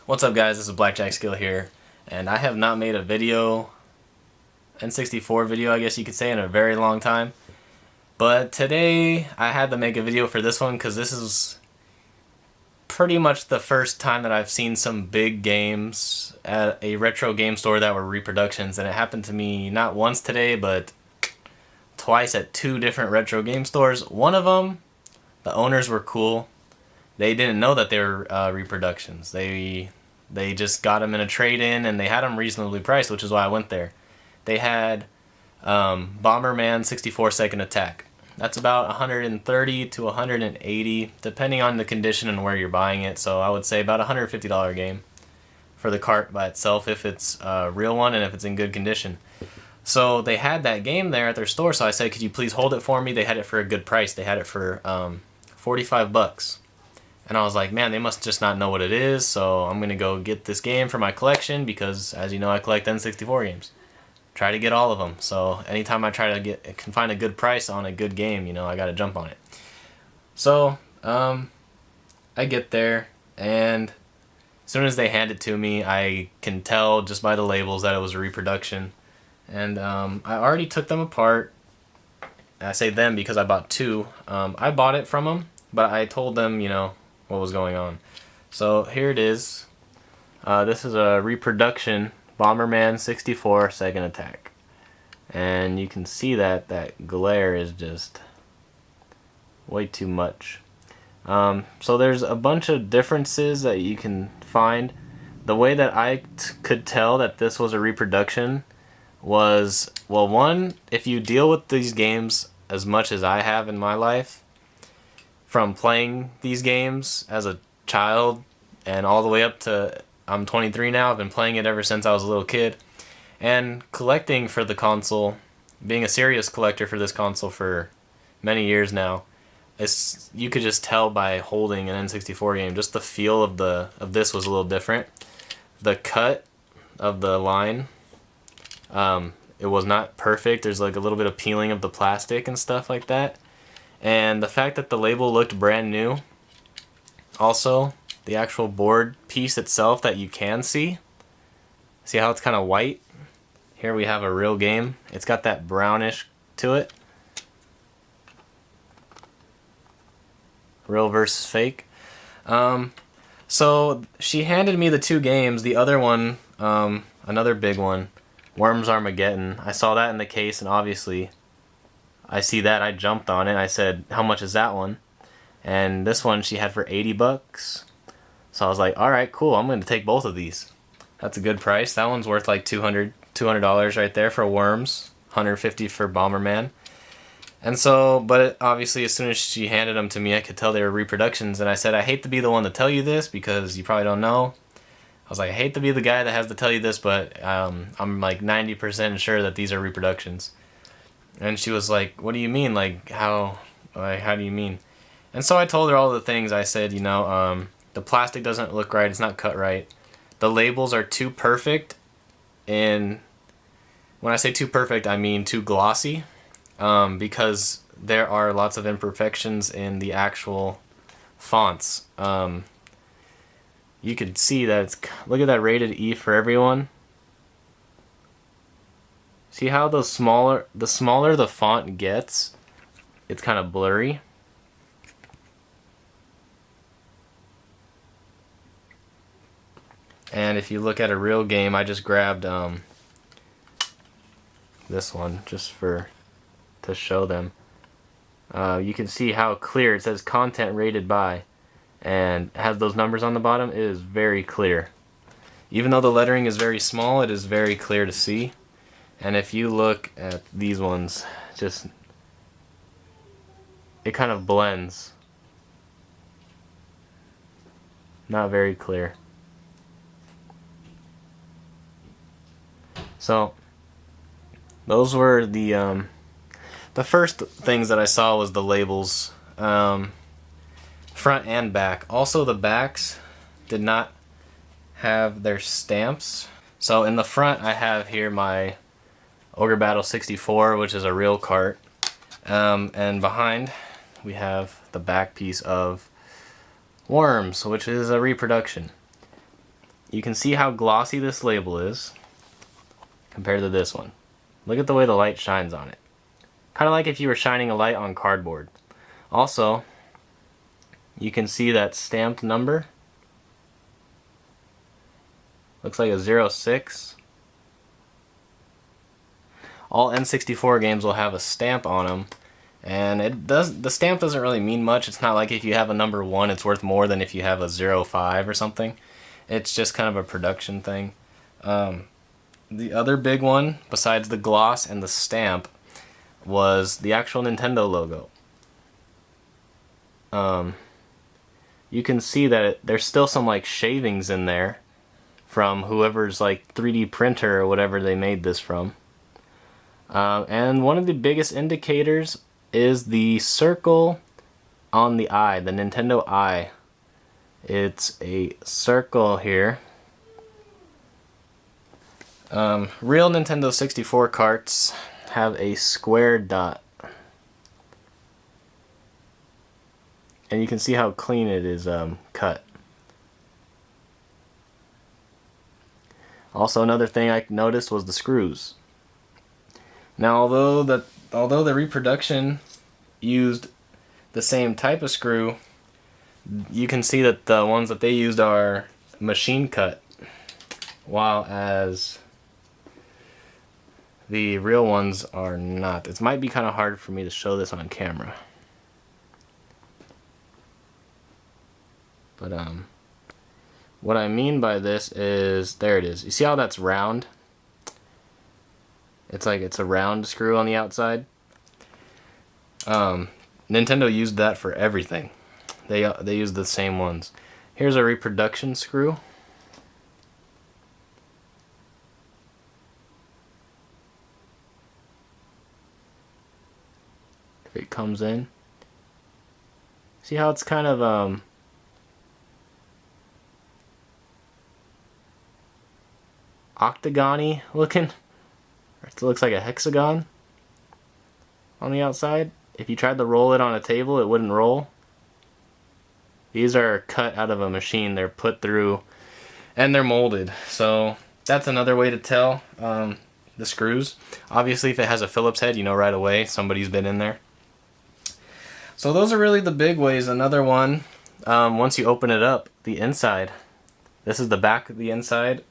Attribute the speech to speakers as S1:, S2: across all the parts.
S1: What's up guys, this is BLACKJACKSKILL here, and I have not made a video, N64 video I guess you could say, in a very long time. But today I had to make a video for this one because this is pretty much the first time that I've seen some big games at a retro game store that were reproductions, and it happened to me not once today but twice at two different retro game stores. One of them, the owners were cool. They didn't know that they were reproductions. They just got them in a trade-in, and they had them reasonably priced, which is why I went there. They had Bomberman 64 Second Attack. That's about $130 to $180, depending on the condition and where you're buying it. So I would say about $150 game for the cart by itself if it's a real one and if it's in good condition. So they had that game there at their store, so I said, could you please hold it for me? They had it for a good price. They had it for 45 bucks. And I was like, man, they must just not know what it is, so I'm going to go get this game for my collection because, as you know, I collect N64 games. Try to get all of them. So anytime I try to can find a good price on a good game, you know, I got to jump on it. So I get there, and as soon as they hand it to me, I can tell just by the labels that it was a reproduction. And I already took them apart. I say them because I bought two. I bought it from them, but I told them, you know, what was going on. So here it is. This is a reproduction Bomberman 64 Second Attack, and you can see that glare is just way too much. So there's a bunch of differences that you can find. The way that I could tell that this was a reproduction was, well, one, if you deal with these games as much as I have in my life, from playing these games as a child and all the way up to I'm 23 now. I've been playing it ever since I was a little kid, and collecting for the console, being a serious collector for this console for many years now. You could just tell by holding an N64 game, just the feel of this was a little different. The cut of the line, it was not perfect. There's like a little bit of peeling of the plastic and stuff like that. And the fact that the label looked brand new. Also, the actual board piece itself that you can see how it's kind of white? Here we have a real game. It's got that brownish to it. Real versus fake. So she handed me the two games. The other one, another big one, Worms Armageddon. I saw that in the case, and obviously I see that, I jumped on it. I said, how much is that one? And this one she had for 80 bucks. So I was like, alright, cool, I'm going to take both of these. That's a good price. That one's worth like $200 right there for Worms, $150 for Bomberman. And so, but obviously as soon as she handed them to me, I could tell they were reproductions. And I said, I hate to be the one to tell you this because you probably don't know. I was like, I hate to be the guy that has to tell you this, but I'm like 90% sure that these are reproductions. And she was like, what do you mean? Like, how do you mean? And so I told her all the things. I said, you know, the plastic doesn't look right. It's not cut right. The labels are too perfect. And when I say too perfect, I mean too glossy. Because there are lots of imperfections in the actual fonts. You can see that it's, look at that rated E for everyone. See how the smaller the font gets, it's kind of blurry. And if you look at a real game, I just grabbed this one just to show them. You can see how clear it says content rated by, and has those numbers on the bottom. It is very clear. Even though the lettering is very small, it is very clear to see. And if you look at these ones, just, it kind of blends. Not very clear. So those were the first things that I saw was the labels, front and back. Also the backs did not have their stamps. So in the front I have here my Ogre Battle 64, which is a real cart, and behind we have the back piece of Worms, which is a reproduction. you can see how glossy this label is compared to this one. Look at the way the light shines on it. Kind of like if you were shining a light on cardboard. Also, you can see that stamped number. Looks like a 06. All N64 games will have a stamp on them, and the stamp doesn't really mean much. It's not like if you have a number 1, it's worth more than if you have a 05 or something. It's just kind of a production thing. The other big one, besides the gloss and the stamp, was the actual Nintendo logo. You can see that there's still some like shavings in there from whoever's like 3D printer or whatever they made this from. And one of the biggest indicators is the circle on the eye, the Nintendo eye. It's a circle here. Real Nintendo 64 carts have a square dot. And you can see how clean it is cut. Also, another thing I noticed was the screws. Now, although the Reproduction used the same type of screw, you can see that the ones that they used are machine cut, while as the real ones are not. It might be kind of hard for me to show this on camera. But what I mean by this is, there it is. You see how that's round? It's like it's a round screw on the outside. Nintendo used that for everything. They used the same ones. Here's a Reproduction screw. It comes in. See how it's kind of octagon-y looking? It looks like a hexagon on the outside. If you tried to roll it on a table, it wouldn't roll. These are cut out of a machine. They're put through and they're molded. So that's another way to tell the screws. Obviously, if it has a Phillips head, you know right away somebody's been in there. So those are really the big ways. Another one, once you open it up, the inside. This is the back of the inside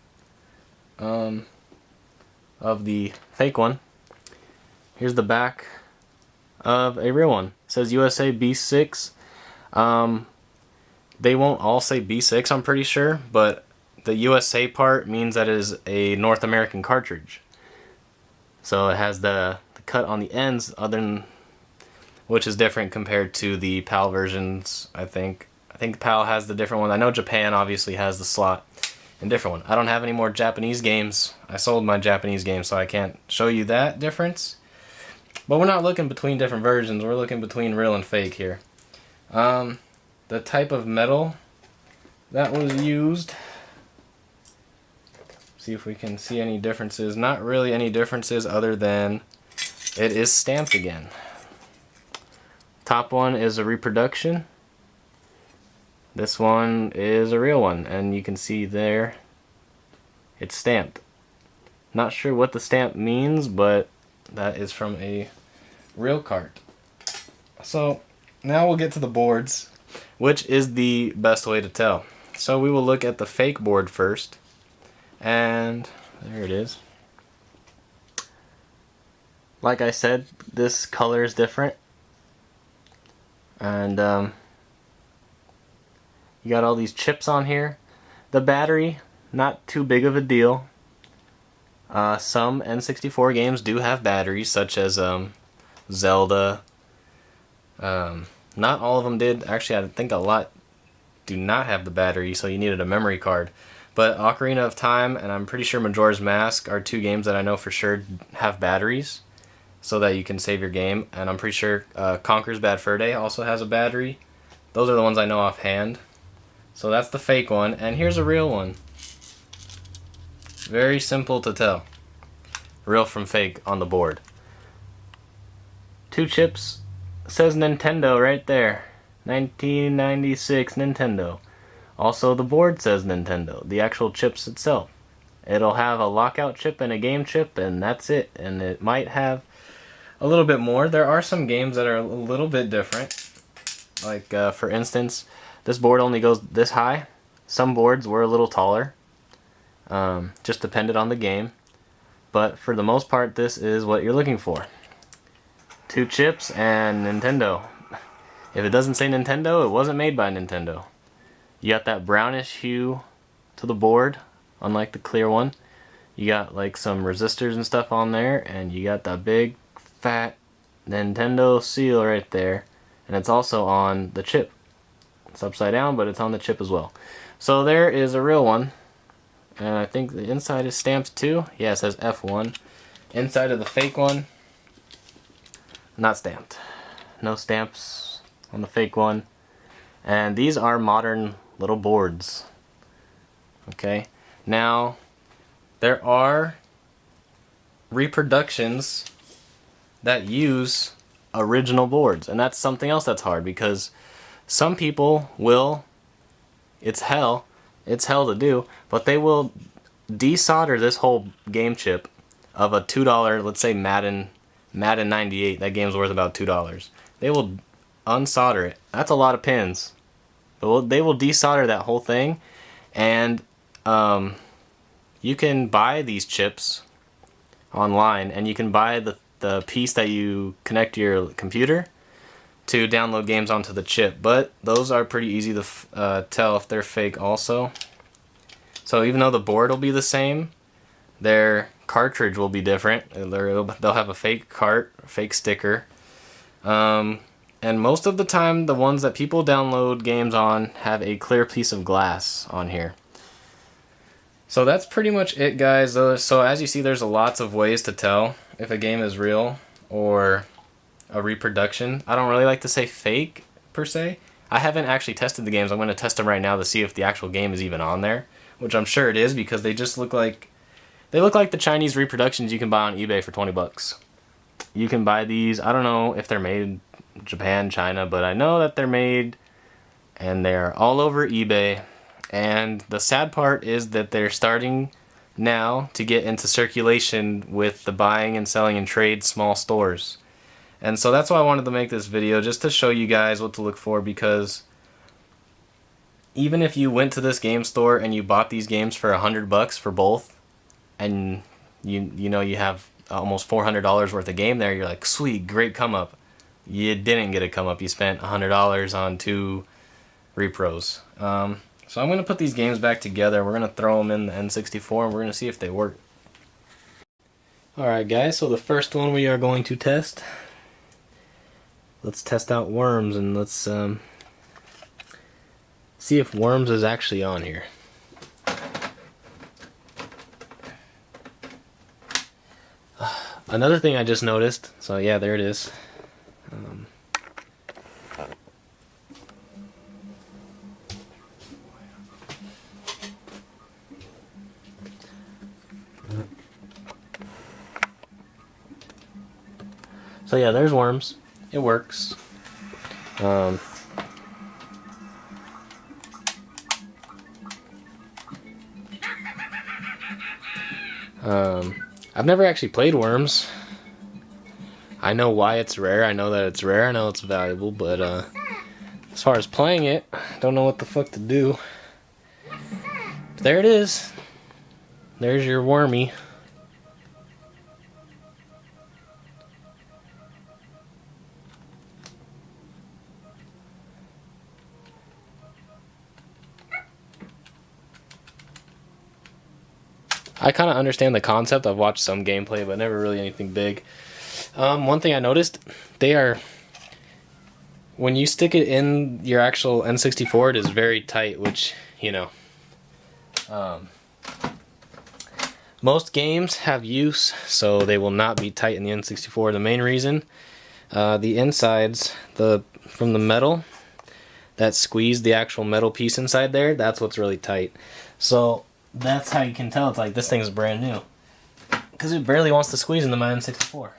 S1: of the fake one. Here's the back of a real one. It says USA B6. They won't all say B6, I'm pretty sure, but the USA part means that it is a North American cartridge. So it has the cut on the ends, which is different compared to the PAL versions, I think. I think PAL has the different one. I know Japan obviously has the slot and different one. I don't have any more Japanese games. I sold my Japanese games, so I can't show you that difference. But we're not looking between different versions. We're looking between real and fake here. The type of metal that was used. See if we can see any differences. Not really any differences other than it is stamped again. Top one is a Reproduction. This one is a real one, and you can see there it's stamped. Not sure what the stamp means, but that is from a real cart. So now we'll get to the boards, which is the best way to tell. So we will look at the fake board first, and there it is. Like I said, this color is different, and you got all these chips on here. The battery, not too big of a deal. Some N64 games do have batteries, such as Zelda. Not all of them did. Actually, I think a lot do not have the battery, so you needed a memory card. But Ocarina of Time and I'm pretty sure Majora's Mask are two games that I know for sure have batteries, so that you can save your game. And I'm pretty sure Conker's Bad Fur Day also has a battery. Those are the ones I know offhand. So that's the fake one, and here's a real one. Very simple to tell. Real from fake on the board. 2 chips. Says Nintendo right there. 1996 Nintendo. Also, the board says Nintendo, the actual chips itself. It'll have a lockout chip and a game chip, and that's it. And it might have a little bit more. There are some games that are a little bit different. Like, for instance, this board only goes this high. Some boards were a little taller. Just depended on the game. But for the most part, this is what you're looking for. 2 chips and Nintendo. If it doesn't say Nintendo, it wasn't made by Nintendo. You got that brownish hue to the board, unlike the clear one. You got like some resistors and stuff on there, and you got that big fat Nintendo seal right there, and it's also on the chip. It's upside down, but it's on the chip as well. So there is a real one, and I think the inside is stamped too. Yeah, it says F1. Inside of the fake one, not stamped. No stamps on the fake one. And these are modern little boards. Okay, now there are reproductions that use original boards, and that's something else that's hard, because some people will, it's hell to do, but they will desolder this whole game chip of a $2, let's say Madden 98, that game's worth about $2. They will unsolder it. That's a lot of pins. But they will desolder that whole thing, and you can buy these chips online, and you can buy the piece that you connect to your computer to download games onto the chip, but those are pretty easy to tell if they're fake also. So even though the board will be the same, their cartridge will be different. They'll have a fake fake sticker. And most of the time, the ones that people download games on have a clear piece of glass on here. So that's pretty much it, guys. So as you see, there's lots of ways to tell if a game is real or a reproduction. I don't really like to say fake, per se. I haven't actually tested the games. I'm going to test them right now to see if the actual game is even on there, which I'm sure it is, because they just look like the Chinese reproductions you can buy on eBay for 20 bucks. You can buy these. I don't know if they're made in Japan, China, but I know that they're made, and they're all over eBay. And the sad part is that they're starting now to get into circulation with the buying and selling and trade small stores. And so that's why I wanted to make this video, just to show you guys what to look for, because even if you went to this game store and you bought these games for $100 for both, and you know you have almost $400 worth of game there, you're like, sweet, great come up. You didn't get a come up. You spent $100 on 2 repros. So I'm going to put these games back together. We're going to throw them in the N64, and we're going to see if they work. Alright guys, so the first one we are going to test. Let's test out Worms, and let's see if Worms is actually on here. Another thing I just noticed, so yeah, there it is. So yeah, there's Worms. It works. I've never actually played Worms. I know why it's rare. I know that it's rare. I know it's valuable, but as far as playing it, I don't know what the fuck to do. But there it is. There's your Wormy. I kind of understand the concept. I've watched some gameplay, but never really anything big. One thing I noticed, they are, when you stick it in your actual N64, it is very tight, which, you know, most games have use, so they will not be tight in the N64. The main reason, the insides, from the metal, that squeeze the actual metal piece inside there, that's what's really tight. So that's how you can tell it's like this thing is brand new, because it barely wants to squeeze into my N64.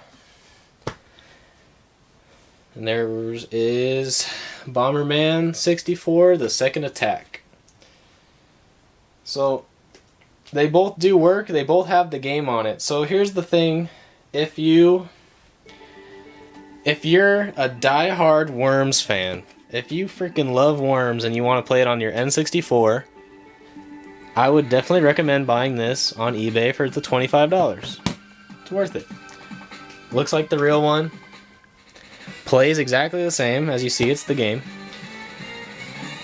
S1: And there is Bomberman 64, The Second Attack. So they both do work, they both have the game on it. So here's the thing, if you're a die-hard Worms fan, if you freaking love Worms and you want to play it on your N64, I would definitely recommend buying this on eBay for the $25. It's worth it. Looks like the real one. Plays exactly the same. As you see, it's the game.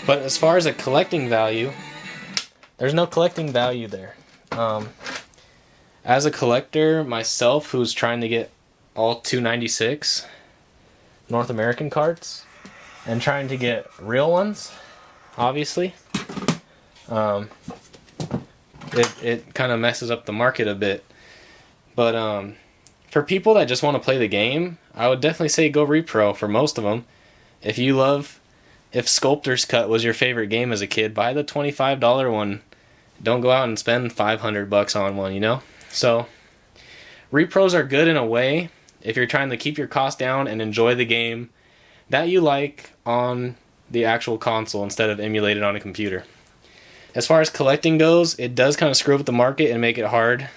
S1: But as far as a collecting value, there's no collecting value there. As a collector myself, who's trying to get all 296 North American cards and trying to get real ones, obviously, it kind of messes up the market a bit. But for people that just want to play the game, I would definitely say go repro for most of them. If Sculptor's Cut was your favorite game as a kid, buy the $25 one. Don't go out and spend $500 on one, you know? So, repros are good in a way if you're trying to keep your cost down and enjoy the game that you like on the actual console instead of emulated on a computer. As far as collecting goes, it does kind of screw up the market and make it hard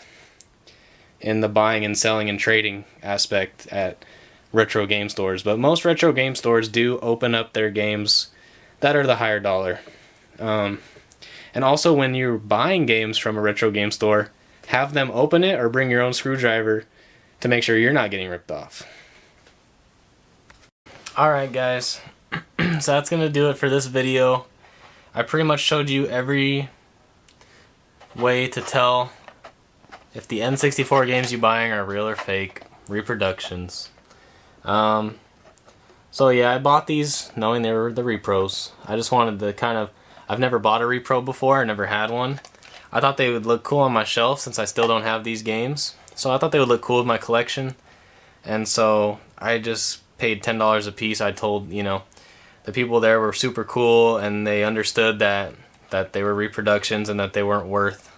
S1: in the buying and selling and trading aspect at retro game stores. But most retro game stores do open up their games that are the higher dollar. And also when you're buying games from a retro game store, have them open it or bring your own screwdriver to make sure you're not getting ripped off. Alright guys, so that's going to do it for this video. I pretty much showed you every way to tell if the N64 games you're buying are real or fake, reproductions. So yeah, I bought these knowing they were the repros. I just wanted to I've never bought a repro before, I never had one. I thought they would look cool on my shelf since I still don't have these games. So I thought they would look cool with my collection. And so I just paid $10 a piece. I told, the people there were super cool and they understood that they were reproductions and that they weren't worth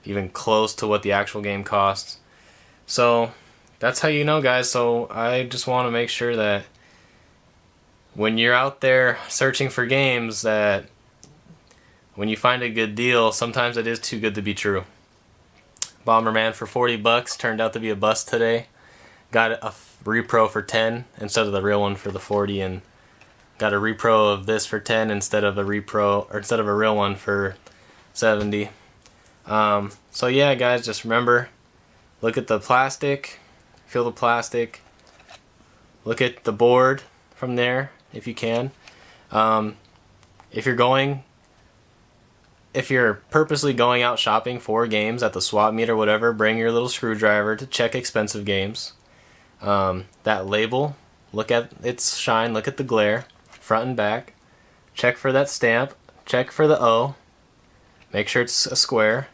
S1: even close to what the actual game costs. So that's how you know, guys. So I just want to make sure that when you're out there searching for games, that when you find a good deal, sometimes it is too good to be true. Bomberman for $40 turned out to be a bust today. Got a repro for 10 instead of the real one for the 40, and got a repro of this for 10 instead of a real one for 70. So yeah, guys, just remember, look at the plastic, feel the plastic, look at the board from there if you can. If you're purposely going out shopping for games at the swap meet or whatever, bring your little screwdriver to check expensive games. That label, look at its shine, look at the glare, front and back. Check for that stamp, check for the O, make sure it's a square.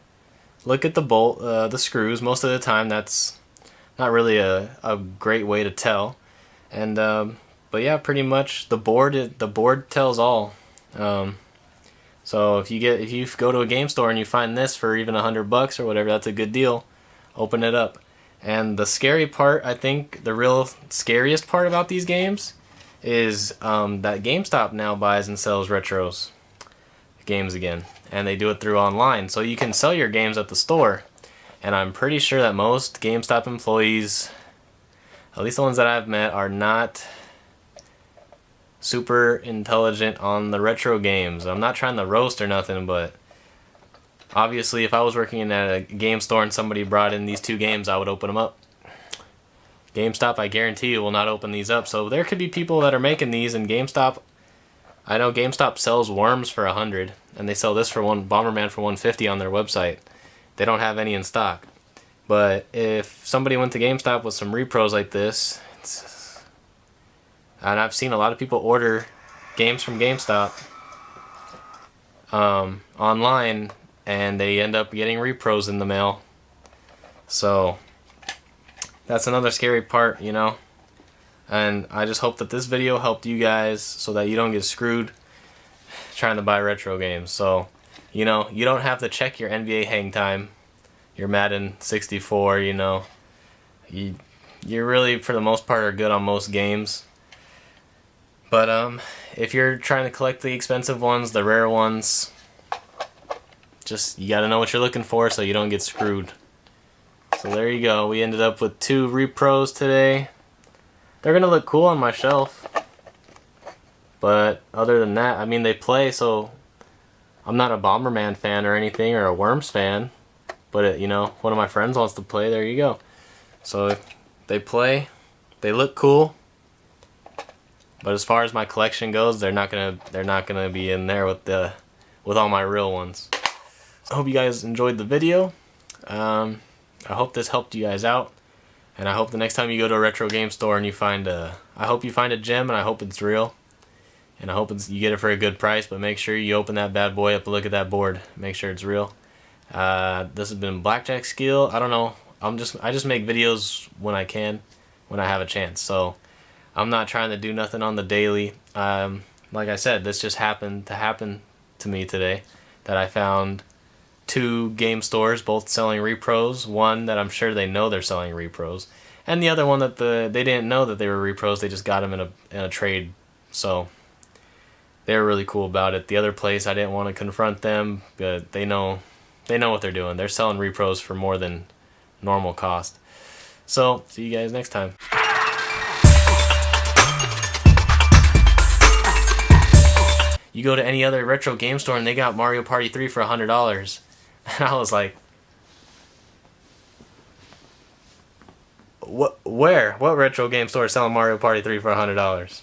S1: Look at the bolt, the screws. Most of the time that's not really a great way to tell. And but yeah, pretty much the board tells all. So if you go to a game store and you find this for even $100 or whatever, that's a good deal. Open it up. And the scary part, I think the real scariest part about these games is that GameStop now buys and sells retros games again, and they do it through online. So you can sell your games at the store, and I'm pretty sure that most GameStop employees, at least the ones that I've met, are not super intelligent on the retro games. I'm not trying to roast or nothing, but obviously if I was working in a game store and somebody brought in these two games, I would open them up. GameStop, I guarantee you, will not open these up. So there could be people that are making these, and GameStop, I know GameStop sells Worms for $100, and they sell this for Bomberman for $150 on their website. They don't have any in stock. But if somebody went to GameStop with some repros like this, and I've seen a lot of people order games from GameStop online, and they end up getting repros in the mail. So that's another scary part, And I just hope that this video helped you guys so that you don't get screwed trying to buy retro games. So, you don't have to check your NBA hang time, your Madden 64, You really, for the most part, are good on most games. But if you're trying to collect the expensive ones, the rare ones, just you gotta know what you're looking for so you don't get screwed. So there you go. We ended up with 2 repros today. They're gonna look cool on my shelf. But other than that, I mean, they play, so I'm not a Bomberman fan or anything, or a Worms fan. But, you know, one of my friends wants to play, there you go. So they play, they look cool. But as far as my collection goes, they're not gonna be in there with all my real ones. I hope you guys enjoyed the video. I hope this helped you guys out. And I hope the next time you go to a retro game store and you find I hope you find a gem, and I hope it's real. And I hope you get it for a good price, but make sure you open that bad boy up and look at that board. Make sure it's real. This has been BLACKJACKSKILL. I don't know. I just make videos when I can, when I have a chance. So I'm not trying to do nothing on the daily. Like I said, this just happened to me today, that I found 2 game stores both selling repros. One that I'm sure they know they're selling repros, and the other one that they didn't know that they were repros. They just got them in a trade. So they were really cool about it. The other place, I didn't want to confront them, but they know what they're doing. They're selling repros for more than normal cost. So see you guys next time. You go to any other retro game store and they got Mario Party 3 for $100. And I was like, what retro game store is selling Mario Party 3 for $100?